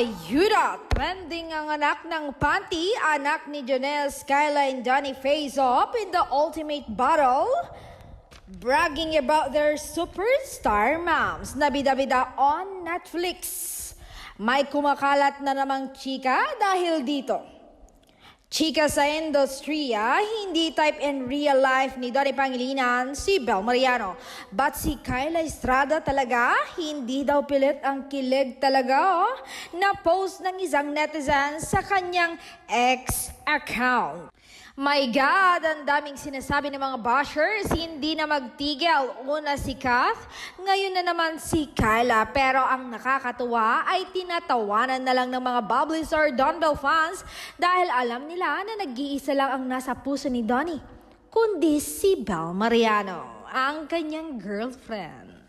Ayuda! Trending ang anak ng panty, anak ni Janelle Skyline Donnie face off in the ultimate battle. Bragging about their superstar moms na bida-bida on Netflix. May kumakalat na namang chika dahil dito. Chika sa industriya, hindi type in real life ni Donnie Pangilinan si Bel Mariano. But si Kyla Estrada talaga, hindi daw pilit ang kilig talaga na-post ng isang netizen sa kanyang ex account. My God, ang daming sinasabi ng mga bashers, hindi na magtigil. Una si Kath, ngayon na naman si Kyla. Pero ang nakakatuwa ay tinatawanan na lang ng mga Bubbly Star Don Bell fans dahil alam nila na nag-iisa lang ang nasa puso ni Donnie, kundi si Bel Mariano, ang kanyang girlfriend.